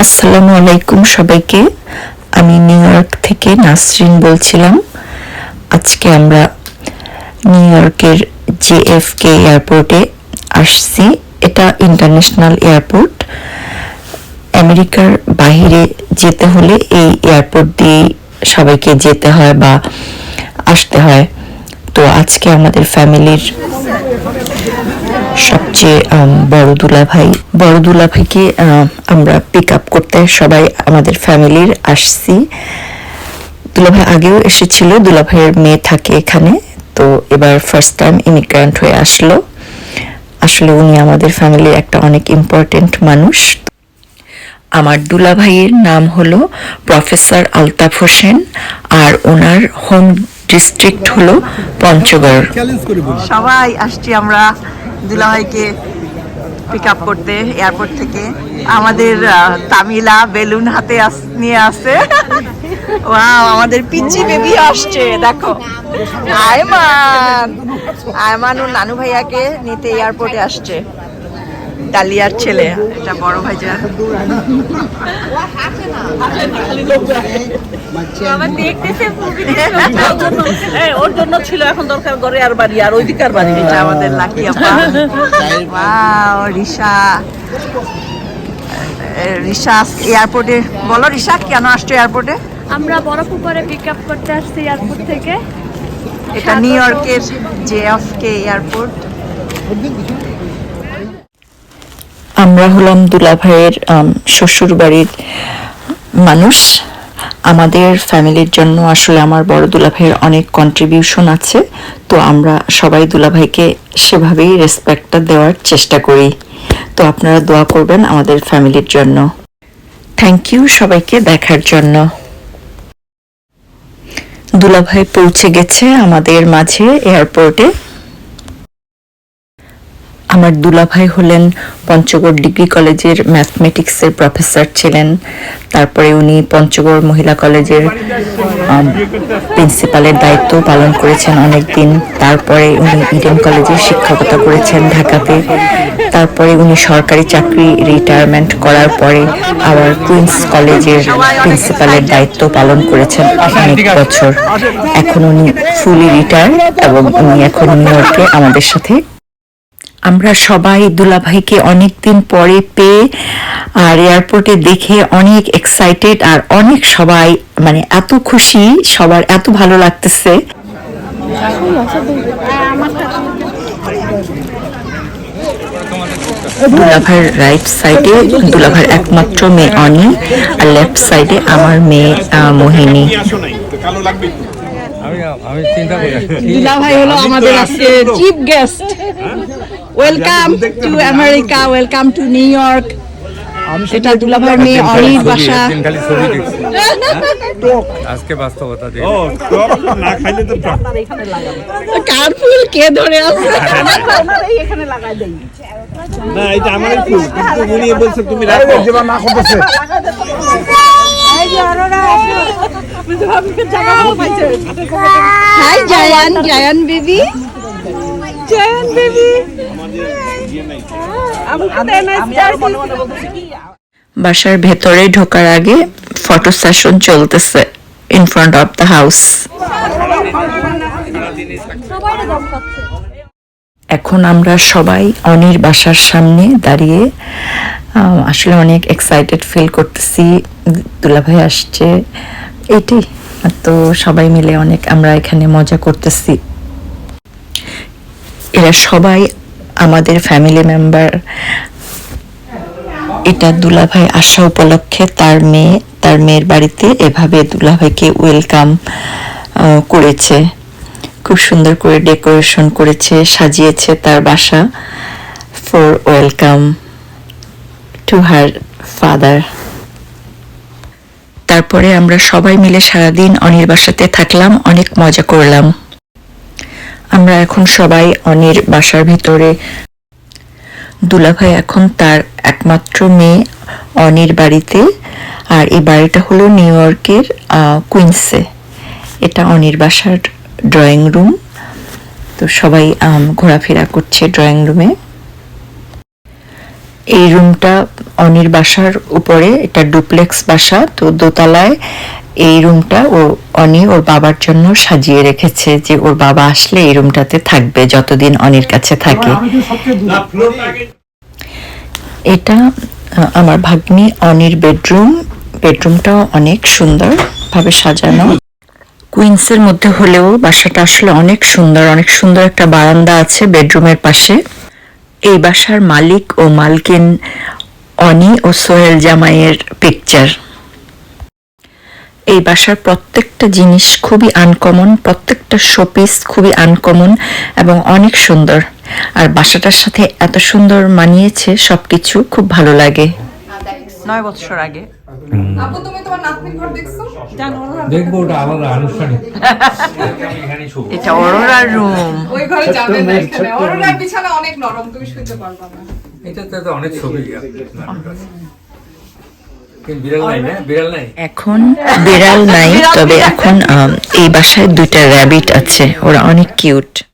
আসসালামু আলাইকুম সবাইকে। আমি নিউ ইয়র্ক থেকে নাসরিন বলছিলাম। আজকে আমরা নিউ ইয়র্কের জেএফকে এয়ারপোর্টে আসছি। এটা ইন্টারন্যাশনাল এয়ারপোর্ট। আমেরিকার বাইরে যেতে হলে এই এয়ারপোর্ট দিয়ে সবাইকে যেতে হয় বা আসতে হয়। তো আজকে আমাদের ফ্যামিলির সবচেয়ে বড় দুলাভাইকে আমরা পিক আপ করতে সবাই আমাদের ফ্যামিলির আসছি। দুলাভাই আগেও এসেছিল, দুলাভাইয়ের মেয়ে থাকে এখানে, তো এবার ফার্স্ট টাইম ইমিগ্রান্ট হয়ে আসলো। আসলে উনি আমাদের ফ্যামিলির একটা অনেক ইম্পর্টেন্ট মানুষ। আমার দুলাভাইয়ের নাম হলো প্রফেসর আলতাফ হোসেন, আর ওনার হোম ডিস্ট্রিক্ট হলো পঞ্চগড়। সবাই আসছি আমরা দুলাভাইকে পিক আপ করতে এয়ারপোর্ট থেকে। আমাদের তামিলা বেলুন হাতে নিয়ে আসছে। ওয়াও, আমাদের পিচ্চি বেবি আসছে, দেখো। আয়মান ও নানু ভাইয়াকে নিতে এয়ারপোর্টে আসছে। ডালিয়ার ছেলে, এটা বড় ভাইজান। ওর জন্য ছিল, এখন দরকার ঘরে আর বাড়ি আর ওইদিকার বাড়ি। এটা আমাদের লাকি আপা। ওয়াও, রিশা এয়ারপোর্টে। বলো রিশা, কেন আসছো এয়ারপোর্টে? আমরা বরফ-উপরে পিক আপ করতে আসছি এয়ারপোর্ট থেকে। এটা নিউ ইয়র্কের জেএফকে এয়ারপোর্ট। আমরা হলাম দুলাভাইয়ের শ্বশুর বাড়ির মানুষ। আমাদের ফ্যামিলির জন্য আসলে আমার বড় দুলাভাইয়ের অনেক কন্ট্রিবিউশন আছে, তো আমরা সবাই দুলাভাইকে সেভাবেই রেসপেক্টটা দেওয়ার চেষ্টা করি। তো আপনারা দোয়া করবেন আমাদের ফ্যামিলির জন্য। থ্যাংক ইউ সবাইকে দেখার জন্য। দুলাভাই পৌঁছে গেছে আমাদের মাঝে এয়ারপোর্টে। আমার দুলাভাই হলেন পঞ্চগড় ডিগ্রি কলেজের ম্যাথমেটিক্সের প্রফেসর ছিলেন। তারপরে উনি পঞ্চগড় মহিলা কলেজের প্রিন্সিপালের দায়িত্ব পালন করেছেন অনেক দিন। তারপরে উনি ইডেন কলেজে শিক্ষকতা করেছেন ঢাকাতে। তারপরে উনি সরকারি চাকরি রিটায়ারমেন্ট করার পরে আবার কুইন্স কলেজের প্রিন্সিপালের দায়িত্ব পালন করেছেন অনেক বছর। এখন উনি ফুলি রিটায়ার্ড এবং উনি এখন নিউ ইয়র্কে আমাদের সাথে। আমরা সবাই দুলাভাইকে অনেকদিন পরে পেয়ে আর এয়ারপোর্টে দেখে অনেক এক্সাইটেড, আর অনেক সবাই মানে এত খুশি, সবার এত ভালো লাগতেছে। দুলাভাইয়ের রাইট সাইডে দুলাভাইয়ের একমাত্র মেয়ে অনি, আর লেফট সাইডে আমার মেয়ে মোহিনী। দুলাভাই হলো আমাদের আজকে chief guest. Welcome to America, welcome to new York. এটা দুলাভাইয়ের মেয়ে অনির বাসা। আজকে বাস্তবতা দিয়ে না খাইলে তো কার্ডফুল কে ধরে আছে? এখানে লাগাই দেই। না, এটা আমারই ফুল, কিন্তু উনি বলছে তুমি রাখো। যেবা না করতেছে hi Zayan, Zayan baby, Zayan baby. বাসার ভেতরে ঢোকার আগে ফটো সেশন চলতেছে in front of the house. এখন আমরা সবাই অনির বাসার সামনে দাঁড়িয়ে আসলে অনেক এক্সাইটেড ফিল করতেছি। দুলাভাই আসছে, এটাই তো। সবাই মিলে অনেক আমরা এখানে মজা করতেছি। এরা সবাই আমাদের ফ্যামিলি মেম্বার। এটা দুলাভাই আসা উপলক্ষে তার মেয়ের বাড়িতে এভাবে দুলাভাইকে ওয়েলকাম করেছে। খুব সুন্দর করে ডেকোরেশন করেছে, সাজিয়েছে তার বাসা for welcome to her father. তারপরে আমরা সবাই মিলে সারাদিন অনির বাসাতে থাকলাম, অনেক মজা করলাম। আমরা এখন সবাই অনির বাসার ভিতরে। দুলাভাই এখন তার একমাত্র মেয়ে অনির বাড়িতে, আর এই বাড়িটা হলো নিউ ইয়র্কের কুইন্সে। এটা অনির বাসার ড্রয়িং রুম। তো সবাই ঘোরাফেরা করছে ড্রয়িং রুমে। এই রুমটা অনির বাসার উপরে, এটা ডুপ্লেক্স বাসা, তো দোতলায় এই রুমটা ও অনি ওর বাবার জন্য সাজিয়ে রেখেছে, যে ওর বাবা আসলে এই রুমটাতে থাকবে যতদিন অনির কাছে থাকে। এটা আমার ভাগ্নি অনির বেডরুম। বেডরুমটাও অনেক সুন্দর ভাবে সাজানো। কুইন্সের মধ্যে হলেও বাসাটা আসলে অনেক সুন্দর, অনেক সুন্দর একটা বারান্দা আছে বেডরুমের পাশে। এই বাসার মালিক ও মালকিন অনি ও সোহেল জামাইয়ের পিকচার। এই বাসার প্রত্যেকটা জিনিস খুবই আনকমন, প্রত্যেকটা শোপিস খুবই আনকমন এবং অনেক সুন্দর। আর বাসাটার সাথে এত সুন্দর মানিয়েছে, সবকিছু খুব ভালো লাগে। 9 বছর আগে আপু তুমি তোমার নাতনির ঘর দেখছো? দেখবো, ওটা আলাদা আনুষ্ঠানিক। এটা অরোরার রুম। ওই ঘরে যাবে না, এখানে অরোরার বিছানা অনেক নরম, তুমি শুতে পারবা না। এটাতে তো অনেক ছবি আছে। কিন্তু বিড়াল নাই না? বিড়াল নাই? এখন বিড়াল নাই, তবে এখন এই বাসায় 2টা র্যাবিট আছে, ওরা অনেক কিউট।